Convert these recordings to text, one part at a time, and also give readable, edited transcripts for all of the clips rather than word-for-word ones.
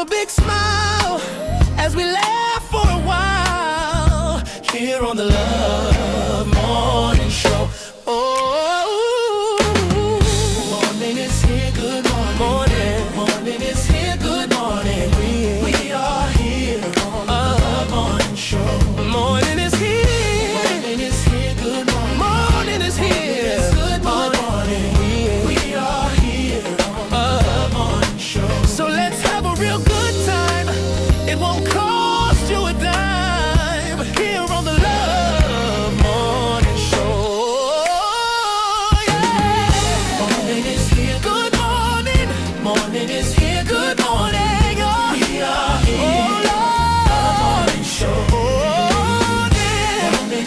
a big smile as we laugh for a while here on the Love Morning Show. Oh, morning is here, good morning. Morning is here, good morning. We are here on the Love Morning Show. Morning is here. Morning is here, good morning. Morning is here, good morning. We are here on the Love Morning Show. So let's have a real good time. It won't cost you a dime here on the Love Morning Show. Yeah. Morning is here, good morning. Morning is here, good morning. We are here. Morning Show. Morning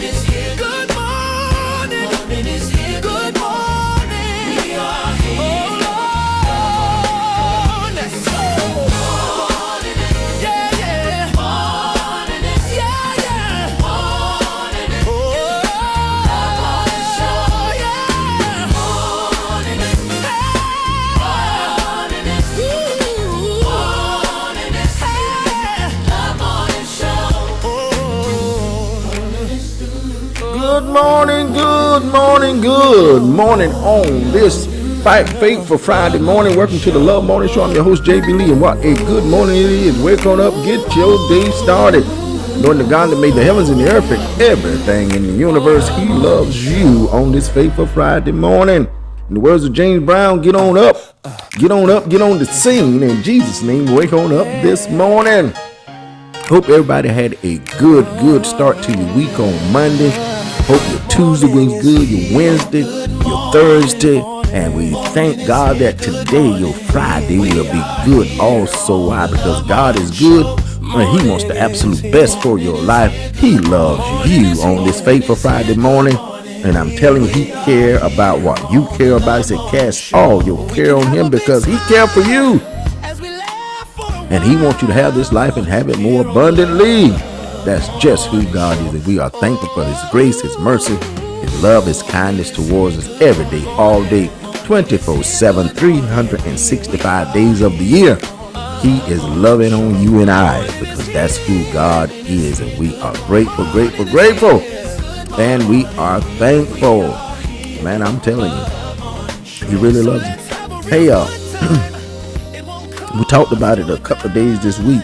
is here, good morning. Morning is here, good morning. We are here. Let's go. Yeah, yeah. Yeah, yeah. Good morning on this Faithful Friday morning. Welcome to the Love Morning Show. I'm your host, JB Lee, and what a good morning it is. Wake on up, get your day started. Lord, the God that made the heavens and the earth and everything in the universe, He loves you on this Faithful Friday morning. In the words of James Brown, get on up, get on the scene. In Jesus' name, wake on up this morning. Hope everybody had a good start to your week on Monday. Hope your Tuesday was good, your Wednesday, your Thursday, and we thank God that today, your Friday, will be good also. Why? Because God is good, and He wants the absolute best for your life. He loves you on this Faithful Friday morning, and I'm telling you, He cares about what you care about. He said, cast all your care on Him because He cares for you. And He wants you to have this life and have it more abundantly. That's just who God is, and we are thankful for His grace, His mercy, His love, His kindness towards us every day, all day, 24/7, 365 days of the year. He is loving on you and I because that's who God is, and we are grateful, and we are thankful. Man, I'm telling you, He really loves you. Hey, we talked about it a couple of days this week.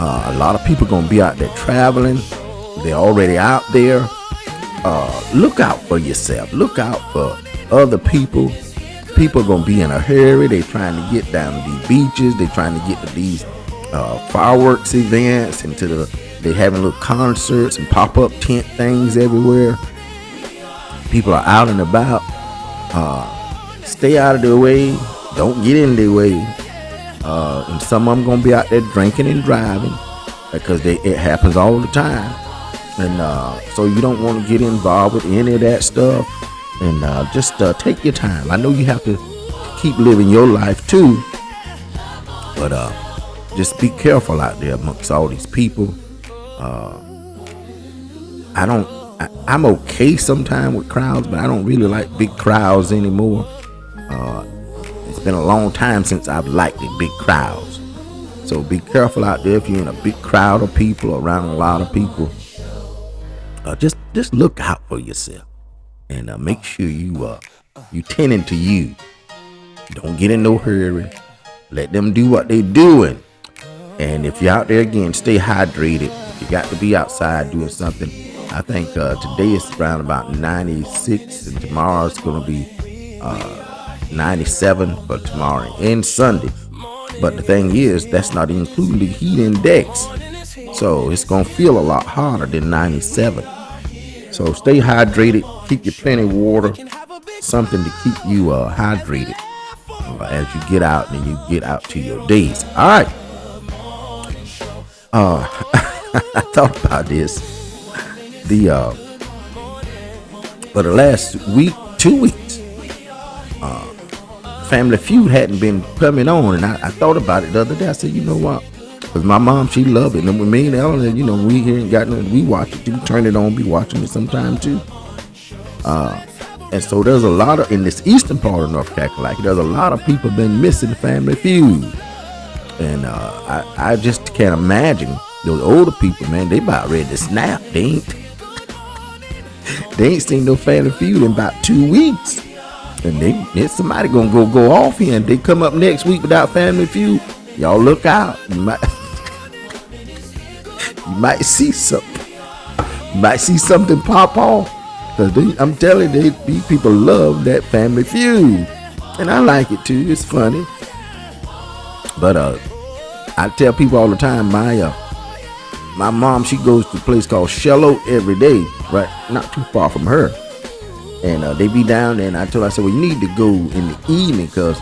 A lot of people gonna be out there traveling. They're already out there. Look out for yourself. Look out for other people. People gonna be in a hurry. They trying to get down to these beaches. They trying to get to these fireworks events, and they having little concerts and pop-up tent things everywhere. People are out and about. Stay out of their way. Don't get in their way. And some of them gonna be out there drinking and driving because it happens all the time, and so you don't want to get involved with any of that stuff. And just take your time. I know you have to keep living your life too, but just be careful out there amongst all these people. I'm okay sometimes with crowds, but I don't really like big crowds anymore. It's been a long time since I've liked the big crowds. So be careful out there if you're in a big crowd of people, around a lot of people. Just look out for yourself, and make sure you tend into you. Don't get in no hurry. Let them do what they doing. And if you're out there again, stay hydrated. If you got to be outside doing something, I think today is around about 96, and tomorrow it's going to be 97 for tomorrow and Sunday. But the thing is, that's not including the heat index, so it's gonna feel a lot hotter than 97. So stay hydrated, keep your plenty of water, something to keep you hydrated as you get out and you get out to your days. All right. I thought about this. For the last week, 2 weeks, Family Feud hadn't been coming on, and I thought about it the other day. I said, you know what? Because my mom, she loved it. And with me and Ellen, you know, we here ain't got nothing. We watch it. We turn it on, be watching it sometime too. And so there's a lot of, in this eastern part of North Carolina, there's a lot of people been missing Family Feud. And I just can't imagine those older people, man. They about ready to snap. They ain't seen no Family Feud in about 2 weeks. And there's somebody gonna go off here, and they come up next week without Family Feud. Y'all look out. You might see something. You might see something pop off. Cause I'm telling you, these people love that Family Feud. And I like it too. It's funny. But I tell people all the time, my mom, she goes to a place called Shello every day, right? Not too far from her. And they be down there, and I told her, I said, well, you need to go in the evening, because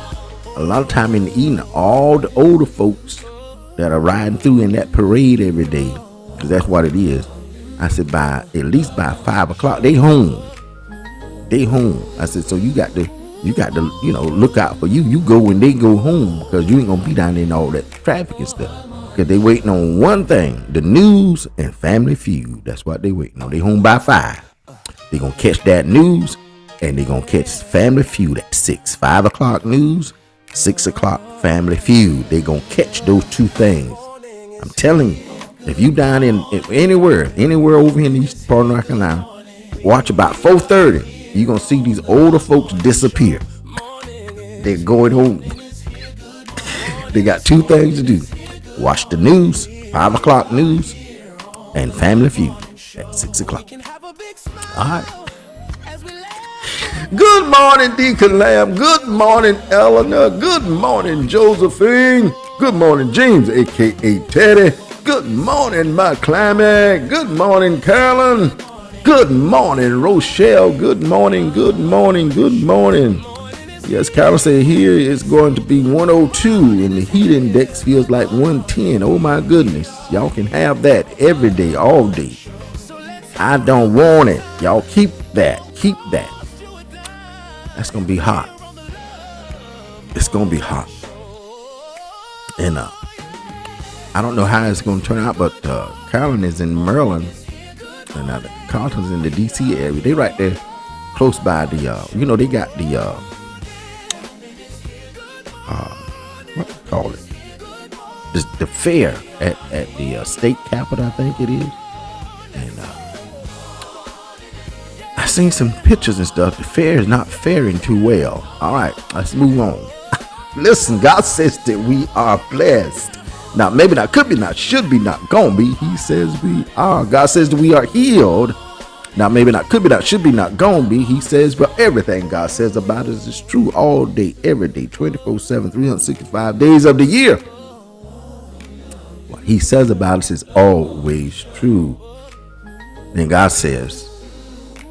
a lot of time in the evening, all the older folks that are riding through in that parade every day, because that's what it is. I said, at least by 5 o'clock, they home. I said, so you got to, look out for you. You go when they go home, because you ain't gonna be down there in all that traffic and stuff. Because they waiting on one thing, the news and Family Feud. That's what they waiting on. They home by 5. They gonna catch that news, and they gonna catch Family Feud at 6. 5 o'clock news, 6 o'clock Family Feud. They gonna catch those two things. I'm telling you, if you down in anywhere over in the east part of North Carolina, watch about 4:30. You're gonna see these older folks disappear. They're going home. They got 2 things to do: watch the news, 5 o'clock news, and Family Feud at 6 o'clock. All right. Good morning, Deacon Lamb. Good morning, Eleanor. Good morning, Josephine. Good morning, James, a.k.a. Teddy. Good morning, my climate. Good morning, Carolyn. Good morning, Rochelle. Good morning, good morning, good morning. Yes, Carol said here it's going to be 102, and the heat index feels like 110. Oh, my goodness. Y'all can have that every day, all day. I don't want it. Y'all keep that. Keep that. That's going to be hot. It's going to be hot. And I don't know how it's going to turn out, but Carolyn is in Maryland, and Carlton's in the D.C. area. They right there close by the, they got the, what do you call it? The fair at the state capitol, I think it is. And I seen some pictures and stuff. The fair is not faring too well. All right, let's move on. Listen, God says that we are blessed. Now, maybe not, could be not, should be not, gonna be. He says we are. God says that we are healed. Now, maybe not, could be not, should be not, gonna be. He says, but everything God says about us is true all day, every day, 24/7, 365 days of the year. What He says about us is always true. Then God says,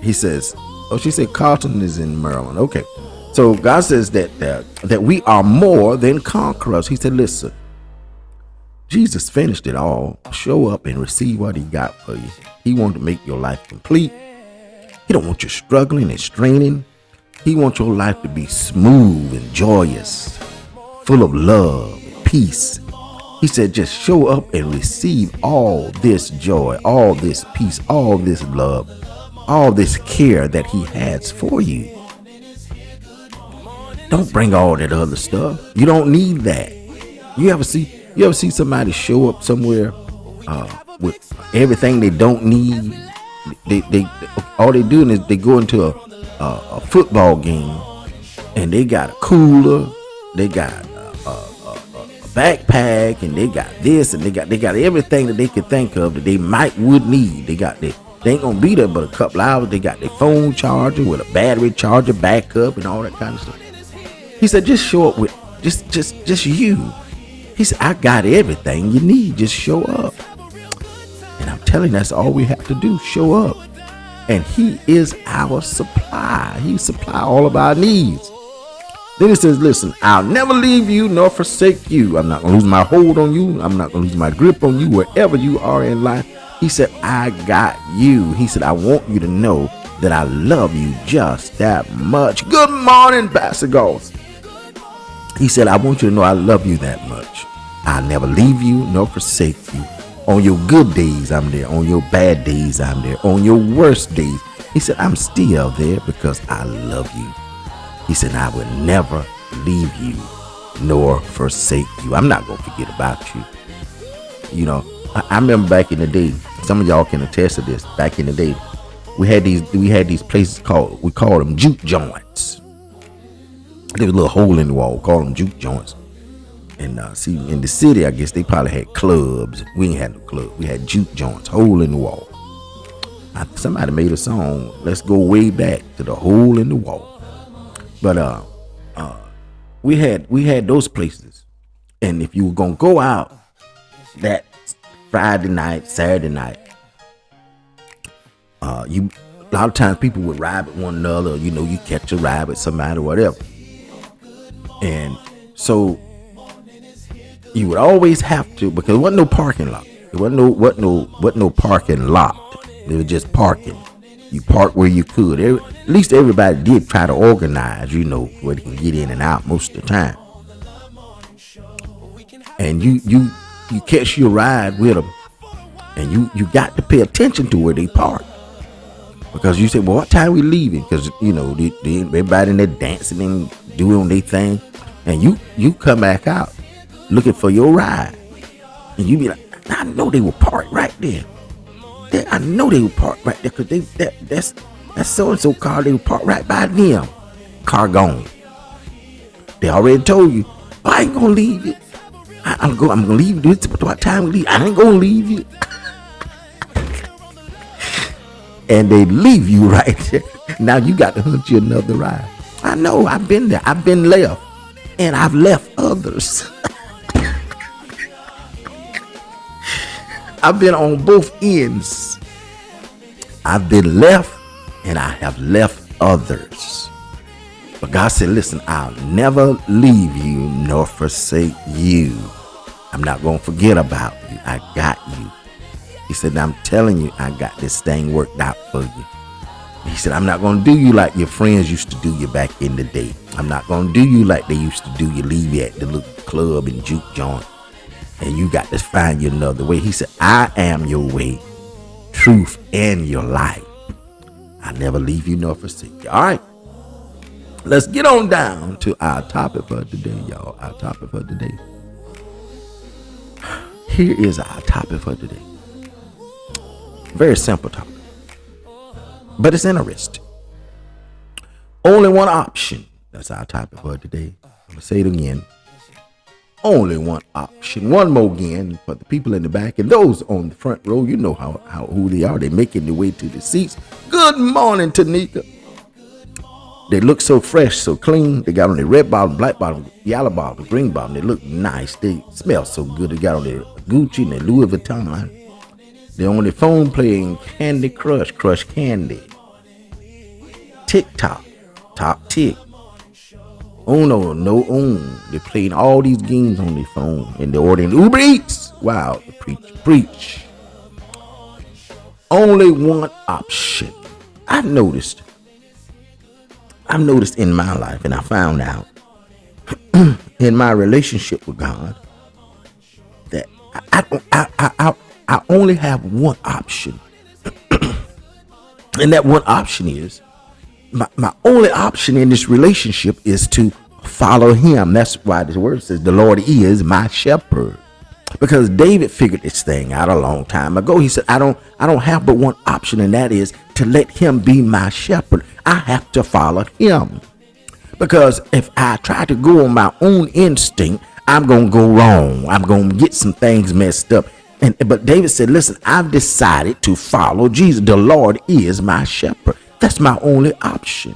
He says, oh, she said Carlton is in Maryland. Okay. So God says that we are more than conquerors. He said, listen, Jesus finished it all. Show up and receive what He got for you. He wants to make your life complete. He don't want you struggling and straining. He wants your life to be smooth and joyous, full of love and peace. He said, just show up and receive all this joy, all this peace, all this love, all this care that He has for you. Don't bring all that other stuff. You don't need that. You ever see somebody show up somewhere with everything they don't need? They all they doing is they go into a football game, and they got a cooler, they got a backpack, and they got this, and they got everything that they could think of that they would need. They ain't gonna be there but a couple hours. They got their phone charger with a battery charger, backup, and all that kind of stuff. He said, just show up with just you. He said, I got everything you need. Just show up. And I'm telling you, that's all we have to do. Show up. And He is our supply. He supply all of our needs. Then He says, listen, I'll never leave you nor forsake you. I'm not going to lose my hold on you. I'm not going to lose my grip on you wherever you are in life. He said, I got you. He said, I want you to know that I love you just that much. Good morning, Pastor Goss. He said, I want you to know I love you that much. I'll never leave you nor forsake you. On your good days, I'm there. On your bad days, I'm there. On your worst days, He said, I'm still there because I love you. He said, I will never leave you nor forsake you. I'm not going to forget about you. You know, I remember back in the day, some of y'all can attest to this. Back in the day, we had these places we called them juke joints. There was a little hole in the wall, called them juke joints. And see, in the city, I guess they probably had clubs. We ain't had no club. We had juke joints, hole in the wall. Somebody made a song. Let's go way back to the hole in the wall. But we had those places, and if you were gonna go out that Friday night, Saturday night, a lot of times people would ride with one another. You know, you catch a ride with somebody or whatever, and so you would always have to, because there wasn't no parking lot. There wasn't no parking lot. It was just parking. You park where you could. At least everybody did try to organize, you know, where they can get in and out most of the time. And you catch your ride with them, and you got to pay attention to where they park, because you say, well, what time we leaving? Because you know everybody in there dancing and doing their thing, and you come back out looking for your ride, and you be like, I know they were parked right there. I know they were parked right there, because that's so and so car. They were parked right by them. Car gone. They already told you, oh, I ain't gonna leave it. I'm gonna leave this. What time we leave? I ain't gonna leave you. And they leave you right there. Now you got to hunt you another ride. I know. I've been there. I've been left, and I've left others. I've been on both ends. I've been left, and I have left others. But God said, listen, I'll never leave you nor forsake you. I'm not going to forget about you. I got you. He said, I'm telling you, I got this thing worked out for you. He said, I'm not going to do you like your friends used to do you back in the day. I'm not going to do you like they used to do you, leave you at the little club and juke joint, and you got to find you another way. He said, I am your way, truth, and your life. I never leave you nor forsake you. All right. Let's get on down to our topic for today, y'all. Our topic for today. Here is our topic for today. Very simple topic, but it's interesting. Only one option. That's our topic for today. I'm going to say it again. Only one option. One more again for the people in the back and those on the front row. You know who they are. They're making their way to the seats. Good morning, Tanika. They look so fresh, so clean. They got on their red bottom, black bottom, yellow bottom, green bottom. They look nice. They smell so good. They got on their Gucci and their Louis Vuitton. They're on their phone playing Candy Crush, Crush Candy, TikTok, Top Tick, Uno, No Un. They're playing all these games on their phone, and they're ordering Uber Eats. Wow, preach. Only one option. I've noticed in my life, and I found out in my relationship with God that I only have one option. And that one option is, my only option in this relationship is to follow him. That's why the word says the Lord is my shepherd. Because David figured this thing out a long time ago. He said, I don't have but one option, and that is to let him be my shepherd. I have to follow him. Because if I try to go on my own instinct, I'm going to go wrong. I'm going to get some things messed up. But David said, listen, I've decided to follow Jesus. The Lord is my shepherd. That's my only option.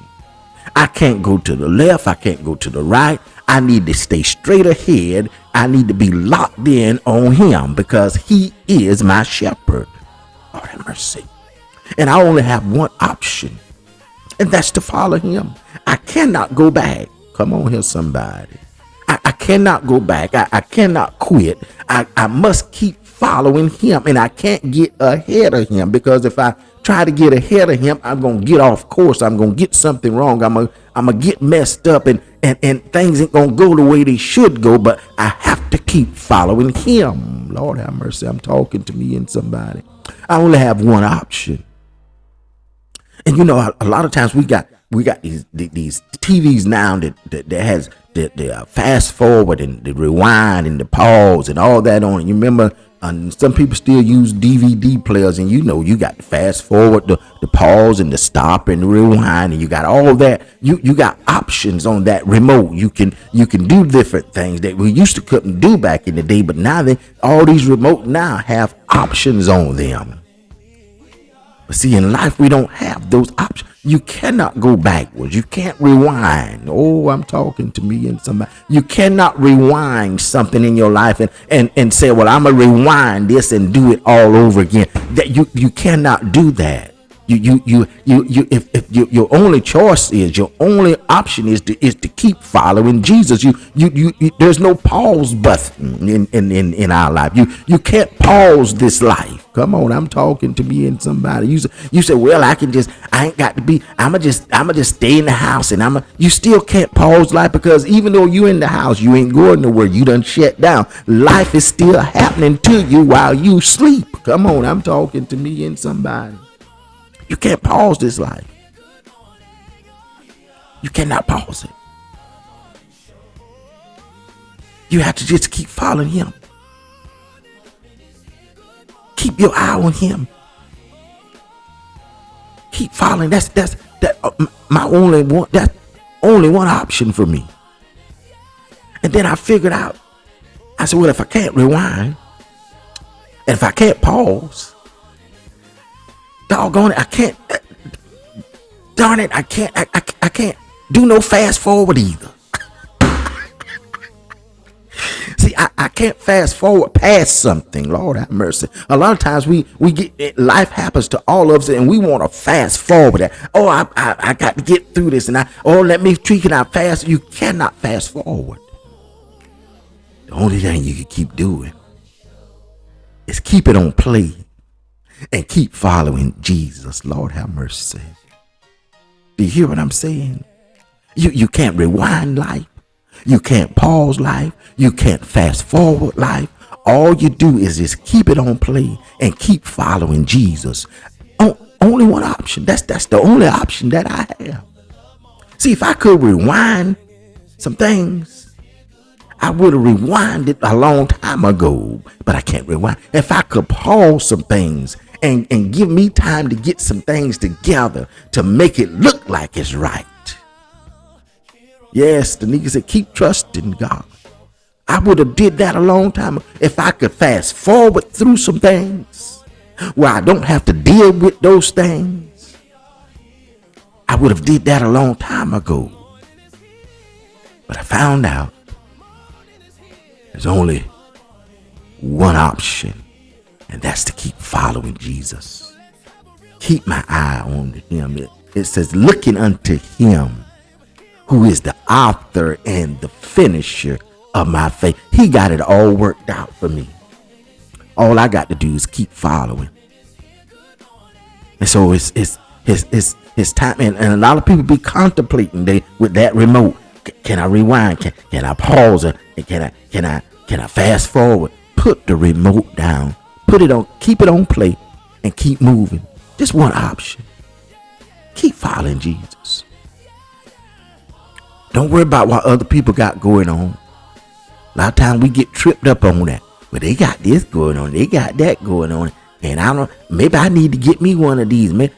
I can't go to the left. I can't go to the right. I need to stay straight ahead. I need to be locked in on him because he is my shepherd. Lord have mercy. And I only have one option, and that's to follow him. I cannot go back. Come on here, somebody. I cannot go back. I cannot quit. I must keep following him, and I can't get ahead of him, because if I try to get ahead of him, I'm going to get off course. I'm going to get something wrong. I'm going to get messed up, and things ain't going to go the way they should go, but I have to keep following him. Lord have mercy. I'm talking to me and somebody. I only have one option. And you know, a lot of times we got we got these TVs now that has the fast forward and the rewind and the pause and all that on it. You remember, some people still use DVD players, and you got the fast forward, the pause, and the stop and the rewind, and you got all that. You got options on that remote. You can do different things that we used to couldn't do back in the day, but now all these remote now have options on them. But see, in life we don't have those options. You cannot go backwards. You can't rewind. Oh, I'm talking to me and somebody. You cannot rewind something in your life and say, well, I'm gonna rewind this and do it all over again. That you cannot do that. If your only choice is, your only option is to keep following Jesus. There's no pause button in our life. You can't pause this life. Come on, I'm talking to me and somebody. You say, well, I ain't got to be. I'ma just stay in the house, and you still can't pause life, because even though you in the house, you ain't going nowhere. You done shut down. Life is still happening to you while you sleep. Come on, I'm talking to me and somebody. You can't pause this life. You cannot pause it. You have to just keep following him. Keep your eye on him. Keep following. That's my only one. That's only one option for me. And then I figured out. I said, well, if I can't rewind, and if I can't pause, doggone it, I can't. Darn it, I can't. I can't do no fast forward either. See, I can't fast forward past something. Lord have mercy. A lot of times we get, life happens to all of us, and we want to fast forward that. Oh, I got to get through this, and let me tweak it out fast. You cannot fast forward. The only thing you can keep doing is keep it on play and keep following Jesus. Lord have mercy. Do you hear what I'm saying? You can't rewind life. You can't pause life. You can't fast forward life. All you do is just keep it on play and keep following Jesus. Only one option. That's the only option that I have. See, if I could rewind some things, I would have rewinded a long time ago, but I can't rewind. If I could pause some things and give me time to get some things together to make it look like it's right. Yes, the nigga said, keep trusting God. I would have did that a long time ago. If I could fast forward through some things where I don't have to deal with those things, I would have did that a long time ago. But I found out there's only one option, and that's to keep following Jesus. Keep my eye on him. It says, looking unto him who is the author and the finisher of my faith. He got it all worked out for me. All I got to do is keep following. And so it's time. And a lot of people be contemplating with that remote. Can I rewind? Can I pause it? Can I fast forward? Put the remote down. Put it on. Keep it on play and keep moving. Just one option. Keep following Jesus. Don't worry about what other people got going on. A lot of times we get tripped up on that. Well, they got this going on. They got that going on. And maybe I need to get me one of these. Man,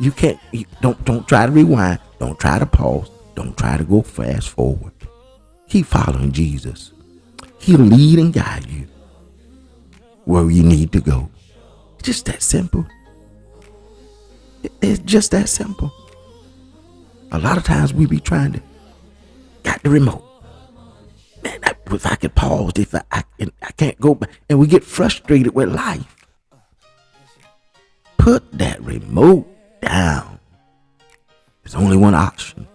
you can't. Don't try to rewind. Don't try to pause. Don't try to go fast forward. Keep following Jesus. He'll lead and guide you where you need to go. It's just that simple. It's just that simple. A lot of times we be trying to got the remote. Man, if I could pause, if I can't go back, and we get frustrated with life. Put that remote down. There's only one option.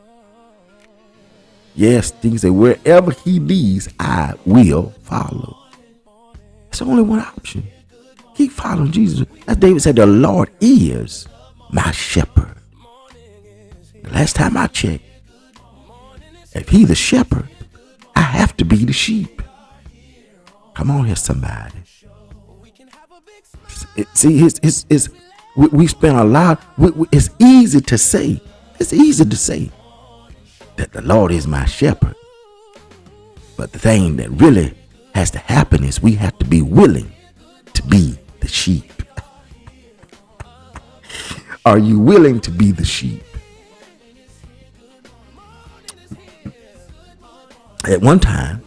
Yes, things say wherever he leads, I will follow. It's only one option. Keep following Jesus. As David said, the Lord is my shepherd. The last time I checked, if he's the shepherd, I have to be the sheep. Come on here, somebody. See, we spend a lot. It's easy to say, It's easy to say that the Lord is my shepherd. But the thing that really has to happen is we have to be willing to be the sheep. Are you willing to be the sheep? At one time,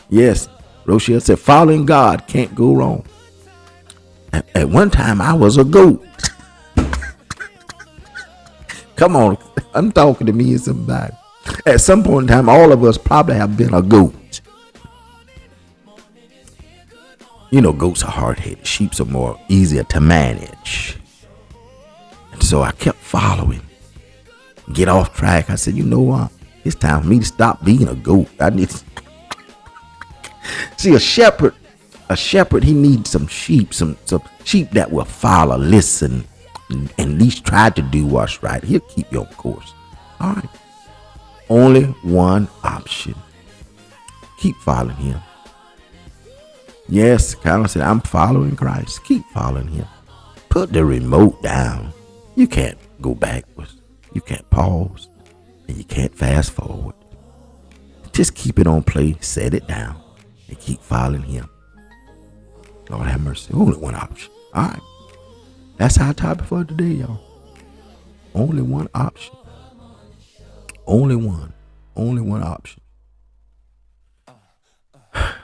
yes, Rochelle said, following God can't go wrong. At one time, I was a goat. Come on, I'm talking to me and somebody. At some point in time, all of us probably have been a goat. You know, goats are hard-headed. Sheep are more easier to manage. And so I kept following. Get off track. I said, you know what? It's time for me to stop being a goat. I need to... See, a shepherd, he needs some sheep, some sheep that will follow, listen, and at least try to do what's right. He'll keep you on course. All right. Only one option. Keep following him. Yes, Colin said, I'm following Christ. Keep following him. Put the remote down. You can't go backwards. You can't pause. And you can't fast forward. Just keep it on play. Set it down. And keep following him. Lord have mercy. Only one option. All right. That's our topic for today, y'all. Only one option. Only one. Only one option.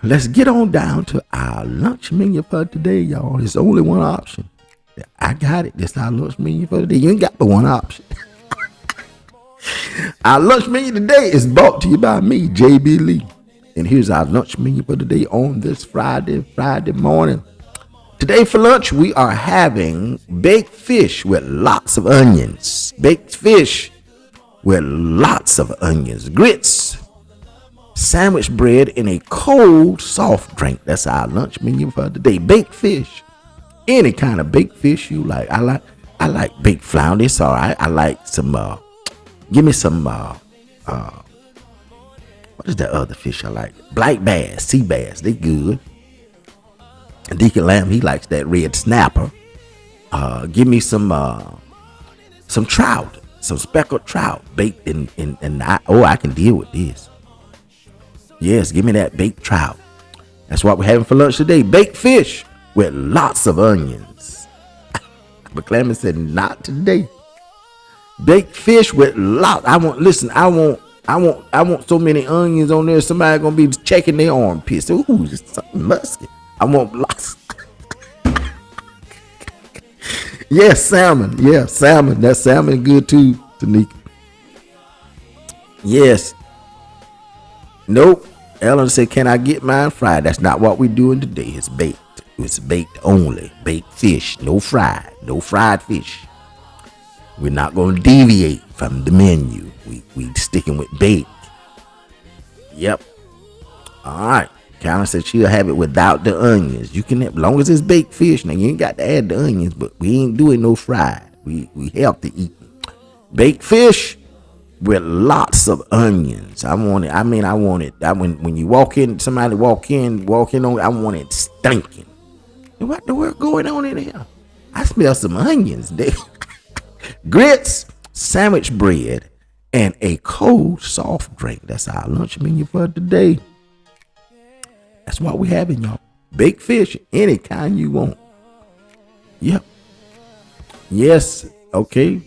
Let's get on down to our lunch menu for today, y'all. There's only one option. I got it. This is our lunch menu for today. You ain't got but one option. Our lunch menu today is brought to you by me, JB Lee. And here's our lunch menu for today on this Friday morning. Today for lunch, we are having baked fish with lots of onions. Baked fish with lots of onions. Grits, sandwich bread, and a cold soft drink. That's our lunch menu for today. Baked fish. Any kind of baked fish you like. I like baked flounder. It's all right. I like some, give me some, what is that other fish I like? Black bass, sea bass. They good. And Deacon Lamb, he likes that red snapper. Give me some trout, some speckled trout baked I can deal with this. Yes, give me that baked trout. That's what we're having for lunch today. Baked fish with lots of onions. But Clement said, not today. Baked fish with lots. I want so many onions on there. Somebody gonna be checking their armpits. Ooh, it's something musky. I want lots. Yes, salmon. Yeah, salmon. That salmon good too, Tanika. Yes. Nope. Ellen said, can I get mine fried? That's not what we're doing today. It's baked. It's baked only. Baked fish. No fried. No fried fish. We're not going to deviate from the menu. We sticking with baked. Yep. All right. Karen said she'll have it without the onions. You can, as long as it's baked fish. Now, you ain't got to add the onions, but we ain't doing no fried. We healthy eating. Baked fish with lots of onions. I want it. When you walk in, somebody walk in on, I want it stinking. What the world going on in here? I smell some onions there. Grits, sandwich bread, and a cold soft drink. That's our lunch menu for today. That's what we having, y'all. Baked fish, any kind you want. Yep. Yes. Okay.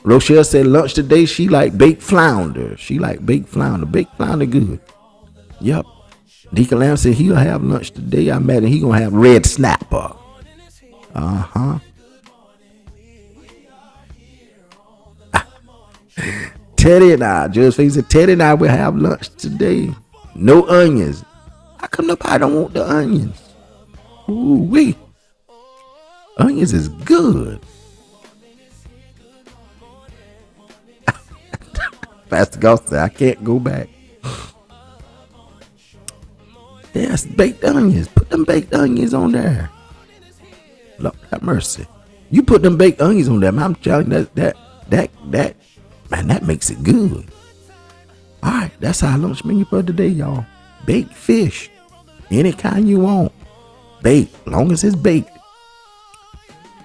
Rochelle said lunch today. She like baked flounder. Baked flounder good. Yep. Deacon Lamb said he'll have lunch today. I imagine he gonna have red snapper. Teddy and I, Judge Face said, Teddy and I will have lunch today. No onions. How come nobody don't want the onions? Ooh wee. Onions is good. Pastor Goss said, I can't go back. Yes, baked onions. Put them baked onions on there. Lord have mercy. You put them baked onions on there, man, I'm telling you that man, that makes it good. All right, that's our lunch menu for today, y'all. Baked fish, any kind you want. Baked, long as it's baked.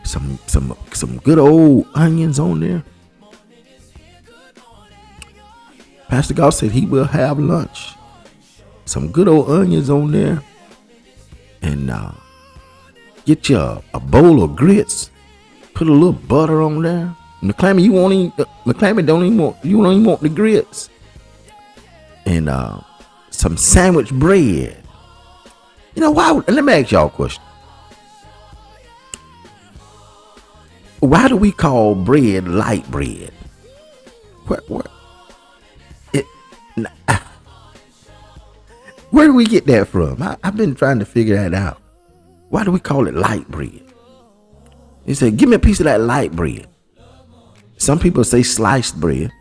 some good old onions on there. Pastor Goff said he will have lunch. Some good old onions on there. And get you a bowl of grits. Put a little butter on there. McClammy, you don't even want the grits. And some sandwich bread. You know why? Let me ask y'all a question. Why do we call bread light bread? Where do we get that from? I've been trying to figure that out. Why do we call it light bread? He said, give me a piece of that light bread. Some people say sliced bread.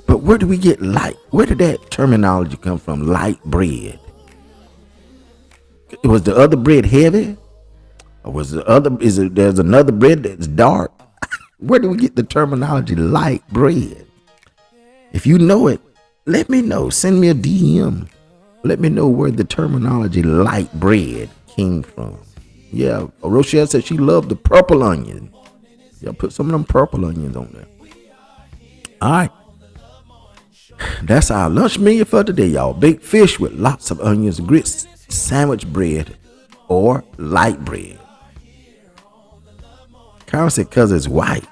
But where do we get light? Where did that terminology come from? Light bread. Was the other bread heavy? Or was there's another bread that's dark? Where do we get the terminology light bread? If you know it, let me know. Send me a DM. Let me know where the terminology light bread came from. Yeah, Rochelle said she loved the purple onion. Yeah, put some of them purple onions on there. All right. That's our lunch menu for today, y'all. Baked fish with lots of onions, grits, sandwich bread, or light bread. Carol said because it's white.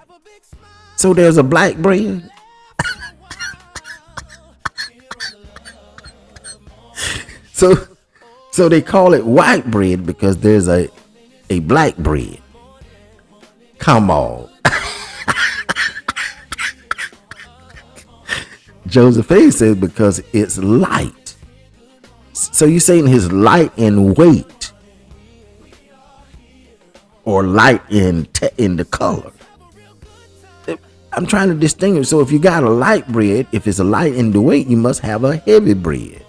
So there's a black bread? So they call it white bread because there's a black bread. Come on. Joseph A. says because it's light. So you're saying his light in weight or light in the color? I'm trying to distinguish. So if you got a light bread, if it's a light in the weight, you must have a heavy bread.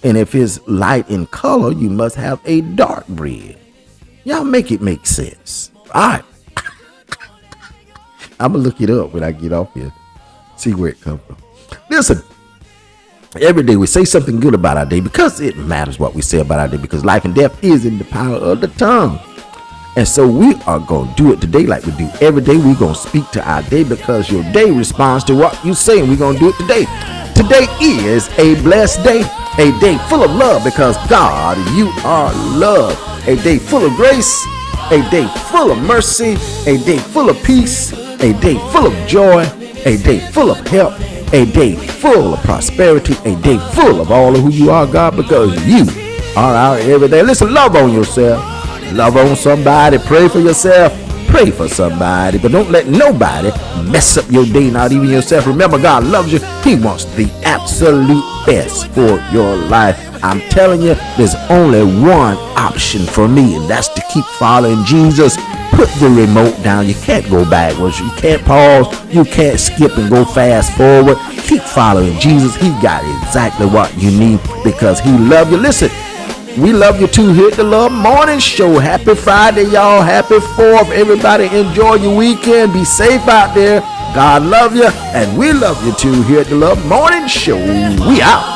And if it's light in color, you must have a dark bread. Y'all make it make sense. All right. I'm going to look it up when I get off here. See where it comes from. Listen, every day we say something good about our day because it matters what we say about our day, because life and death is in the power of the tongue. And so we are going to do it today like we do every day. We're going to speak to our day because your day responds to what you say, and we're going to do it today. Today is a blessed day, a day full of love because God, you are love. A day full of grace, a day full of mercy, a day full of peace, a day full of joy, a day full of help, a day full of prosperity, a day full of all of who you are, God, because you are our everyday. Listen, love on yourself, love on somebody, pray for yourself, pray for somebody, but don't let nobody mess up your day, not even yourself. Remember, God loves you. He wants the absolute best for your life. I'm telling you, there's only one option for me, and that's to keep following Jesus. Put the remote down. You can't go backwards. You can't pause. You can't skip and go fast forward. Keep following Jesus. He got exactly what you need because he loves you. Listen, we love you too here at the Love Morning Show. Happy Friday, y'all. Happy 4th. Everybody enjoy your weekend. Be safe out there. God love you, and we love you too here at the Love Morning Show. We out.